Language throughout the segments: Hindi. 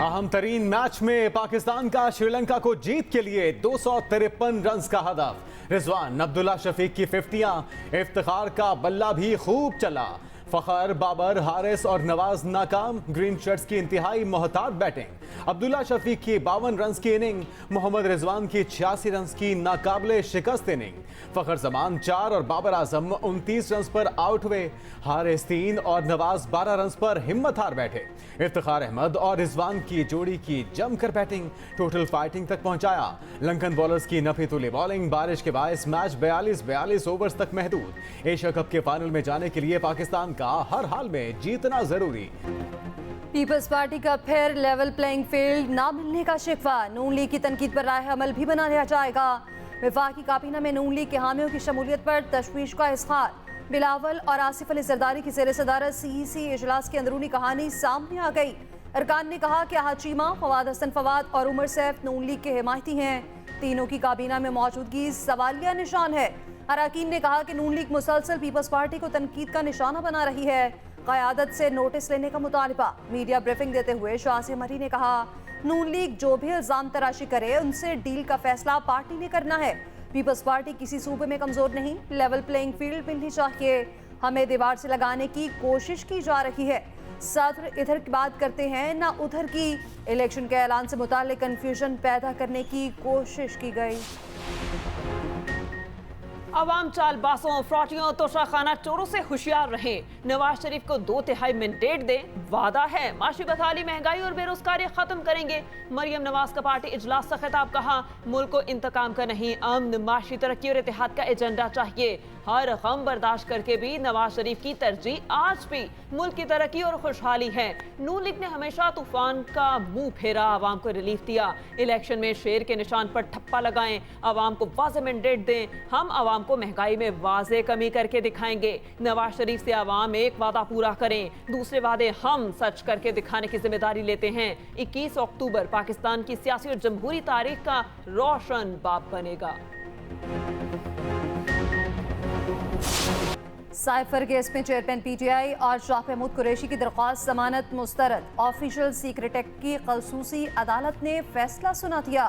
अहम तरीन मैच में पाकिस्तान का श्रीलंका को जीत के लिए 253 रन का हदफ। रिजवान अब्दुल्ला शफीक की 50, इफ्तिखार का बल्ला भी खूब चला। फखर, बाबर, हारिस और नवाज नाकाम। ग्रीन शर्ट्स की इंतहाई मोहतात बैटिंग। अब्दुल्ला शफीक की 52 रन की इनिंग, मोहम्मद रिजवान की 86 रन की नाकाबिले शिकस्त इनिंग। फखर जमान 4 और बाबर आजम 29 रन पर आउट हुए। हारिस 3 और नवाज 12 रन पर हिम्मत हार बैठे। इफ्तिखार अहमद और रिजवान की जोड़ी की जमकर बैटिंग टोटल फाइटिंग तक पहुंचाया। लंकन बॉलर्स की नफीतुली बॉलिंग। बारिश के बायस मैच 42 ओवर्स तक महदूद। एशिया कप के फाइनल में जाने के लिए पाकिस्तान का हर हाल में जीतना जरूरी। पीपल्स पार्टी का फिर लेवल प्लेइंग फील्ड ना मिलने का शिकवा। नून लीग की तनकीद पर राय अमल भी बना लिया जाएगा। वफाकी काबीना में नून लीग के हामियों की शमूलियत पर तशवीश का इज़हार। बिलावल और आसिफ अली जरदारी की ज़ेर सदारत सीईसी इजलास की अंदरूनी कहानी सामने आ गई। अरकान ने कहा कि अहद चीमा, फवाद हसन फवाद और उमर सैफ नून लीग के हिमायती हैं। तीनों की काबीना में मौजूदगी सवालिया निशान है। अरकान ने कहा कि नून लीग मुसलसल पीपल्स पार्टी को तनकीद का निशाना बना रही है। क़यादत से नोटिस लेने का मुतालिबा। मीडिया ब्रीफिंग देते हुए शाह मरी ने कहा, नून लीग जो भी इल्जाम तराशी करे उनसे डील का फैसला पार्टी ने करना है। पीपल्स पार्टी किसी सूबे में कमजोर नहीं, लेवल प्लेइंग फील्ड मिलनी चाहिए। हमें दीवार से लगाने की कोशिश की जा रही है। सदर इधर की बात करते हैं ना उधर की। इलेक्शन के ऐलान से मुताल्लिक कंफ्यूजन पैदा करने की कोशिश की गई। अवाम चालबाजों, फ्रॉटियों, तोशाखाना चोरों से होशियार रहें। नवाज शरीफ को 2/3 मैंडेट दें। वादा है माशी बदहाली, महंगाई और बेरोजगारी खत्म करेंगे। मरियम नवाज का पार्टी इजलास का खिताब। कहा, मुल्क को इंतकाम का नहीं, अमन, माशी तरक्की और इत्तेहाद का एजेंडा चाहिए। हर गम बर्दाश्त करके भी नवाज शरीफ की तरजीह आज भी मुल्क की तरक्की और खुशहाली है। नून लीग ने हमेशा तूफान का मुंह फेरा, आवाम को रिलीफ दिया। इलेक्शन में शेर के निशान पर ठप्पा लगाएं, आवाम को वाज़ेह मैंडेट दें। हम आवाम को महंगाई में वाज़ेह कमी करके दिखाएंगे। नवाज शरीफ से आवाम एक वादा पूरा करें, दूसरे वादे हम सच करके दिखाने की जिम्मेदारी लेते हैं। 21 अक्टूबर पाकिस्तान की सियासी और जमहूरी तारीख का रोशन बाब बनेगा। साइफर केस में चेयरमैन पीटीआई और शाह महमूद कुरैशी की दरख्वास्त जमानत मुस्तरद। ऑफिशियल सीक्रेट एक्ट की खसूसी अदालत ने फैसला सुना दिया।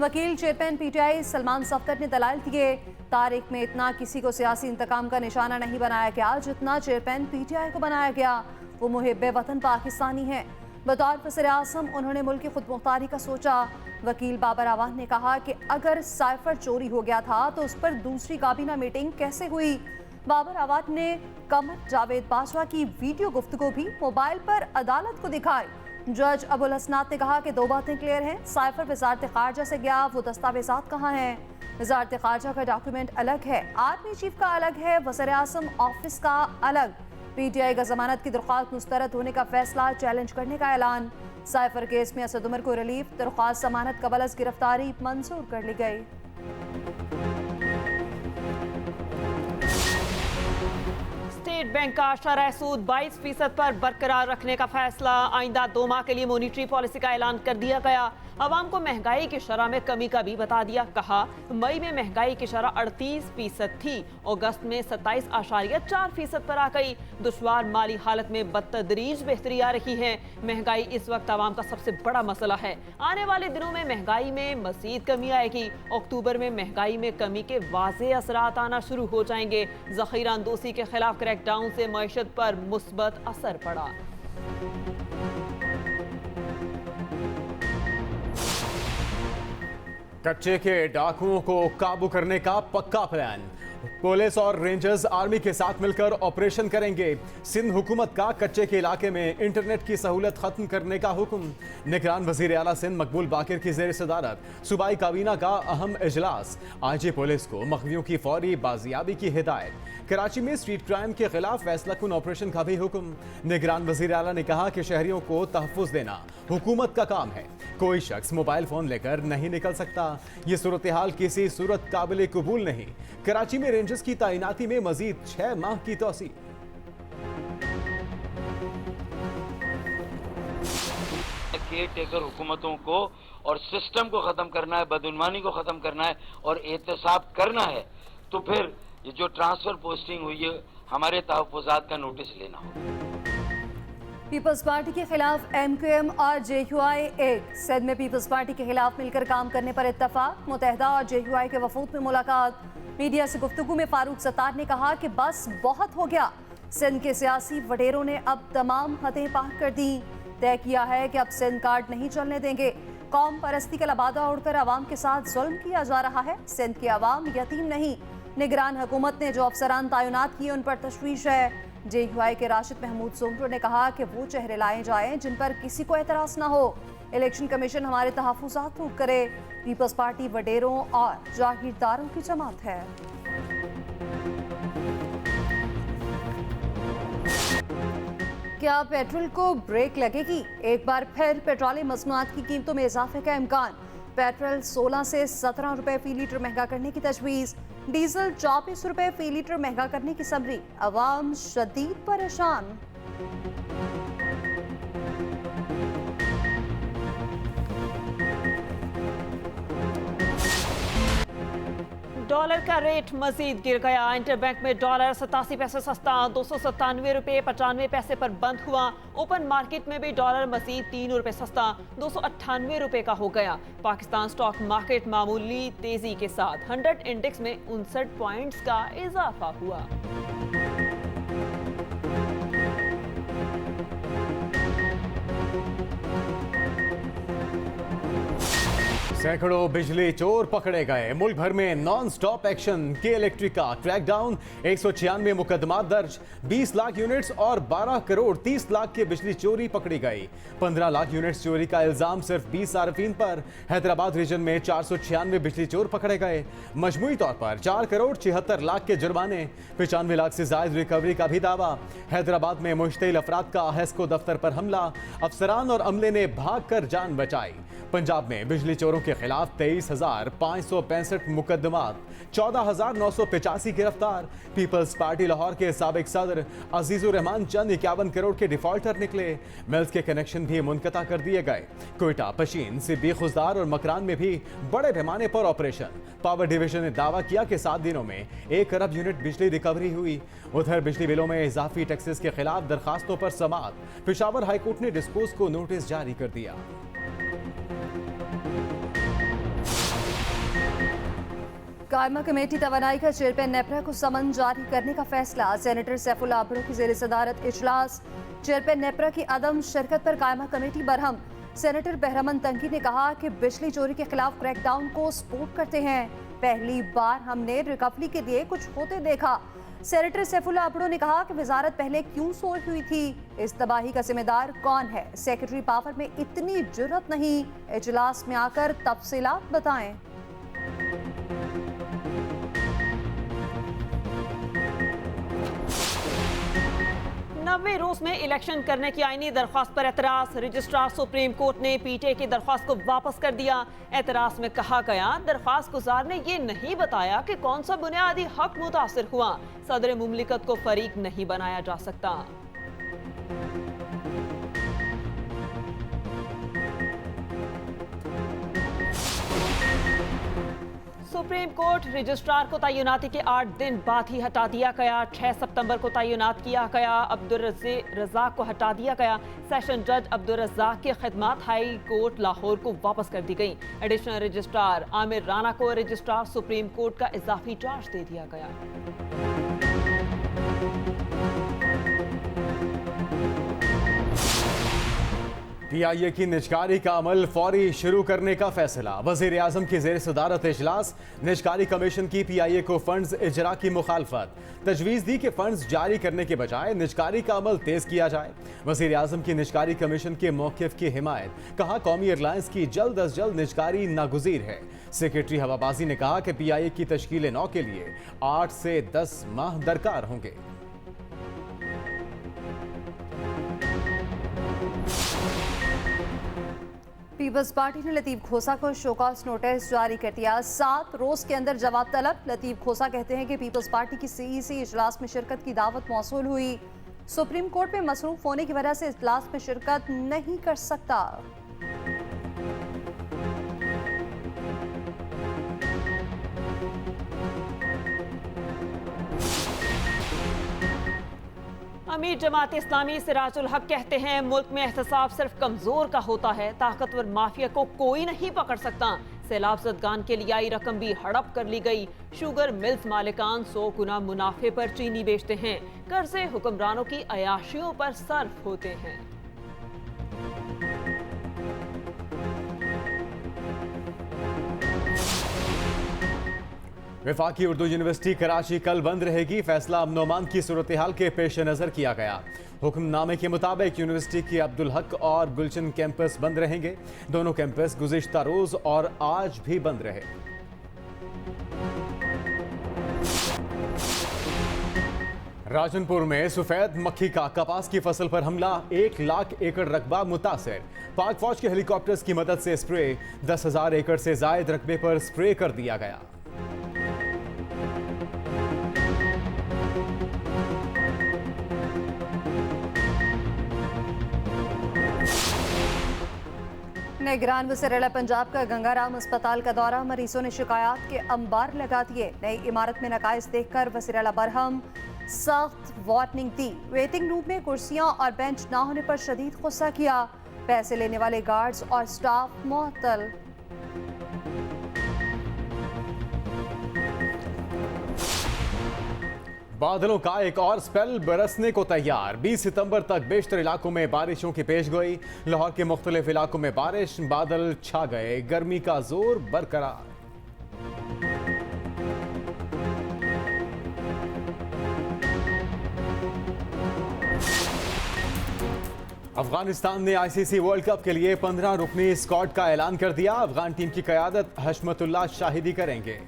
वकील चेयरमैन पीटीआई सलमान सफ्दर ने दलाइल दिए। तारीख में इतना किसी को सियासी इंतकाम का निशाना नहीं बनाया गया जितना चेयरमैन पीटीआई को बनाया गया। वो मुहिब्बे वतन पाकिस्तानी हैं। बतौर वज़ीर आज़म उन्होंने मुल्क की खुदमुख्तारी का सोचा। वकील बाबर आवान ने कहा कि अगर साइफर चोरी हो गया था तो उस पर दूसरी काबीना मीटिंग कैसे हुई। बाबर आवान ने कमर जावेद बाजवा की वीडियो गुफ्तगू भी मोबाइल पर अदालत को दिखाई। जज अबुल हसनात ने कहा कि 2 बातें क्लियर हैं। साइफर वजारत खारजा से गया, वो दस्तावेजात कहाँ हैं? वजारत खारजा का डॉक्यूमेंट अलग है, आर्मी चीफ का अलग है, वज़ीर आज़म ऑफिस का अलग। पीटीआई का जमानत की दरख्वास्त मुस्तरद होने का फैसला चैलेंज करने का ऐलान। साइफर केस में असद उमर को रिलीफ, दरख्वास्त जमानत कबल अज गिरफ्तारी मंजूर कर ली गई। स्टेट बैंक का शरह सूद 22% पर बरकरार रखने का फैसला। आइंदा 2 माह के लिए मॉनिटरी पॉलिसी का ऐलान कर दिया गया। आवाम को महंगाई की शरह में कमी का भी बता दिया। कहा, मई में महंगाई की शरह 38% थी, अगस्त में 27.4% पर आ गई। दुश्वार माली हालत में बतदरीज बेहतरी आ रही है। महंगाई इस वक्त आवाम का सबसे बड़ा मसला है। आने वाले दिनों में महंगाई में मजीद कमी आएगी। अक्टूबर में महंगाई में कमी के वाज़ेह असरात आना शुरू हो जाएंगे। ज़ख़ीरा अंदोसी के खिलाफ क्रैकडाउन से मईशत पर मुस्बत असर पड़ा। कच्चे के डाकुओं को काबू करने का पक्का प्लान। पुलिस और रेंजर्स आर्मी के साथ मिलकर ऑपरेशन करेंगे। सिंध हुकूमत का कच्चे के इलाके में इंटरनेट की सहूलत खत्म करने का हुक्म। निगरान वजीर आला सिंध मकबूल बाकिर की जेर सदारत सूबाई काबीना का अहम इजलास। आईजी पुलिस को मखवियों की फौरी बाजियाबी की हिदायत। कराची में स्ट्रीट क्राइम के खिलाफ फैसला कुन ऑपरेशन का भी हुक्म। निगरान वजीर आला ने कहा कि शहरियों को तहफ़्फ़ुज़ देना हुकूमत का काम है। कोई शख्स मोबाइल फोन लेकर नहीं निकल सकता। ये सूरत हाल किसी सूरत काबिल कबूल नहीं। कराची में रेंजर्स की तैनाती में मजीद 6 माह की तौसीह। केयर टेकर हुकूमतों को और सिस्टम को खत्म करना है, बदउनवानी को खत्म करना है और एहतसाब करना है, तो फिर ये जो ट्रांसफर पोस्टिंग हुई है हमारे तहफ़्फ़ुज़ात का नोटिस लेना होगा। पीपल्स पार्टी के खिलाफ एमक्यूएम और जेयूआई एक। सिंध में पीपल्स पार्टी के खिलाफ मिलकर काम करने पर इत्तफाक। मुत्तहिदा और जेयूआई के वफूद में मुलाकात। मीडिया से गुफ्तगू में फारूक सत्तार ने कहा कि बस बहुत हो गया। सिंध के सियासी वडेरों ने अब तमाम हदें पार कर दी। तय किया है कि अब सिंध कार्ड नहीं चलने देंगे। कौम परस्ती का लबादा उड़कर आवाम के साथ जुल्म किया जा रहा है। सिंध की आवाम यतीम नहीं। निगरान हुकूमत ने जो अफसरान तैनात किए उन पर तशवीश है। जेयूआई के राशिद महमूद सोमरो ने कहा कि वो चेहरे लाए जाएं जिन पर किसी को एतराज ना हो। इलेक्शन कमीशन हमारे तहफ़्फ़ुज़ात पूर्ण करे। पीपल्स पार्टी वडेरों और जागीरदारों की जमात है। क्या पेट्रोल को ब्रेक लगेगी? एक बार फिर पेट्रोलियम मसनूआत की कीमतों में इजाफे का इम्कान। पेट्रोल 16 से 17 रुपए फी लीटर महंगा करने की तजवीज़। डीजल 24 रुपए फी लीटर महंगा करने की समरी। अवाम शदीद परेशान। डॉलर का रेट मजीद गिर गया। इंटरबैंक में डॉलर 87 पैसे सस्ता 297 रुपए 95 पैसे पर बंद हुआ। ओपन मार्केट में भी डॉलर मजीद 3 रुपए सस्ता 298 रुपए का हो गया। पाकिस्तान स्टॉक मार्केट मामूली तेजी के साथ 100 इंडेक्स में 59 पॉइंट्स का इजाफा हुआ। सैकड़ों बिजली चोर पकड़े गए। मुल्क भर में नॉन स्टॉप एक्शन। के इलेक्ट्रिक का क्रैकडाउन। 196 मुकदमा दर्ज। 20 लाख यूनिट्स और 12 करोड़ 30 लाख की बिजली चोरी पकड़ी गई। 15 लाख यूनिट्स चोरी का इल्जाम सिर्फ 20 सार्फिन पर। हैदराबाद रीजन में 496 बिजली चोर पकड़े गए। मजमूई तौर पर 4 करोड़ 76 लाख के जुर्माने। 95 लाख से ज्यादा रिकवरी का भी दावा। हैदराबाद में मुश्तिल अफराद का हेस्को दफ्तर पर हमला। अफसरान और अमले ने भागकर जान बचाई। पंजाब में बिजली चोरों के खिलाफ 23,565 मुकदमात। 14,985 गिरफ्तार। पीपल्स पार्टी लाहौर के साबिक सदर अजीजुर रहमान चंद 51 करोड़ के डिफॉल्टर निकले। मिल्स के कनेक्शन भी मुनक़ता कर दिए गए। कोयटा, पशीन, सिब्बी, खुजदार और मकरान में भी बड़े पैमाने पर ऑपरेशन। पावर डिवीजन ने दावा किया कि 7 दिनों में 1 अरब यूनिट बिजली रिकवरी हुई। उधर बिजली बिलों में इजाफी टैक्सेस के खिलाफ दरखास्तों पर समाअत। पेशावर हाईकोर्ट ने डिस्कोर्स को नोटिस जारी कर दिया। कायमा कमेटी तवानाई का चेयरमैन नेपरा को समन जारी करने का फैसला। सेनेटर सैफुल्लाह अब्रो की ज़ेर सदारत इजलास। चेयरमैन नेपरा की अदम शिरकत पर कायमा कमेटी बरहम। सेनेटर बहरमन तंकी ने कहा कि बिजली चोरी के खिलाफ क्रैकडाउन को सपोर्ट करते हैं। पहली बार हमने रिकवरी के लिए कुछ होते देखा। सेनेटर सैफुल्लाह अब्रो ने कहा कि वजारत पहले क्यों सोई हुई थी? इस तबाही का जिम्मेदार कौन है? सेक्रेटरी पावर में इतनी जुर्रत नहीं। इजलास में आकर तफसीलात बताएं। नब्बे रोज में इलेक्शन करने की आईनी दरख्वास्त पर एतराज। रजिस्ट्रार सुप्रीम कोर्ट ने पीटीआई की दरख्वास्त को वापस कर दिया। एतराज में कहा गया दरख्वास्त गुजार ने ये नहीं बताया कि कौन सा बुनियादी हक मुतासिर हुआ। सदर मुमलिकत को फरीक नहीं बनाया जा सकता। सुप्रीम कोर्ट रजिस्ट्रार को तैनाती के 8 दिन बाद ही हटा दिया गया। 6 सितंबर को तैनात किया गया। अब्दुल रज़ाक को हटा दिया गया। सेशन जज अब्दुल रज़ाक की खिदमत हाई कोर्ट लाहौर को वापस कर दी गई। एडिशनल रजिस्ट्रार आमिर राना को रजिस्ट्रार सुप्रीम कोर्ट का इजाफी चार्ज दे दिया गया। पीआईए की निजकारी का अमल फौरी शुरू करने का फैसला। वजीर आजम की जेर सदारत इजलास। निजकारी कमीशन की पीआईए को फंड्स इजरा की मुखालफत। तजवीज़ दी कि फंड्स जारी करने के बजाय निजकारी का अमल तेज किया जाए। वजीर आजम की निजकारी कमीशन के मौक़िफ़ की हिमायत। कहा कौमी एयरलाइंस की जल्द अज जल्द निजकारी नागुज़ीर है। सेक्रेटरी हवाबाजी ने कहा कि पीआईए की तश्कील 9 के लिए 8 से 10 माह दरकार होंगे। पीपल्स पार्टी ने लतीफ खोसा को शोकॉज नोटिस जारी कर दिया। 7 रोज के अंदर जवाब तलब। लतीफ खोसा कहते हैं कि पीपल्स पार्टी की सीईसी इजलास में शिरकत की दावत मौसूल हुई। सुप्रीम कोर्ट में मसरूफ होने की वजह से इजलास में शिरकत नहीं कर सकता। अमीर जमात इस्लामी सिराजुल हक कहते हैं मुल्क में एहतसाब सिर्फ कमजोर का होता है, ताकतवर माफिया को कोई नहीं पकड़ सकता। सैलाब ज़दगान के लिए आई रकम भी हड़प कर ली गई। शुगर मिल्स मालिकान 100 गुना मुनाफे पर चीनी बेचते हैं। कर्जे हुक्मरानों की अयाशियों पर सर्फ होते हैं। वफाकी उर्दू यूनिवर्सिटी कराची कल बंद रहेगी। फैसला अमन अमान की सूरत हाल के पेश नज़र किया गया। हुक्मनामे के मुताबिक यूनिवर्सिटी के अब्दुल हक और गुलशन कैंपस बंद रहेंगे। दोनों कैंपस गुज़िश्ता रोज और आज भी बंद रहे। राजनपुर में सफेद मक्खी का कपास की फसल पर हमला, 1 लाख एकड़ रकबा मुतासर। पाक फौज के हेलीकॉप्टर्स की मदद से स्प्रे, 10,000 एकड़ से जायद रकबे पर स्प्रे कर दिया गया। निगरान वज़ीर पंजाब का गंगाराम अस्पताल का दौरा, मरीजों ने शिकायत के अंबार लगा दिए। नई इमारत में नकाइस देखकर वज़ीर बरहम सख्त वार्निंग दी। वेटिंग रूम में कुर्सियां और बेंच ना होने पर शदीद गुस्सा किया। पैसे लेने वाले गार्ड्स और स्टाफ मुअत्तल। बादलों का एक और स्पेल बरसने को तैयार। 20 सितंबर तक बेशतर इलाकों में बारिशों की पेशगोई। लाहौर के मुख्तलिफ इलाकों में बारिश, बादल छा गए, गर्मी का जोर बरकरार। अफगानिस्तान ने आईसीसी वर्ल्ड कप के लिए 15 रुकनी स्क्वाड का ऐलान कर दिया। अफगान टीम की क़यादत हशमतुल्लाह शाहिदी करेंगे।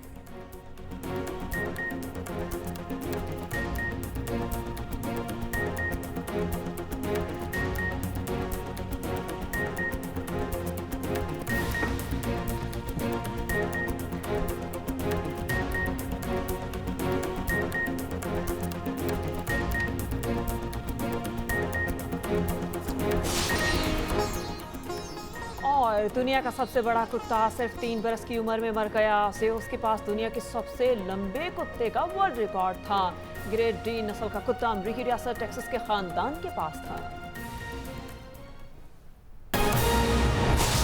और दुनिया का सबसे बड़ा कुत्ता सिर्फ 3 बरस की उम्र में मर गया। सेउस के पास दुनिया के सबसे लंबे कुत्ते का वर्ल्ड रिकॉर्ड था। ग्रेट डी नस्ल का कुत्ता अमरीकी रियासत टेक्सास के खानदान के पास था।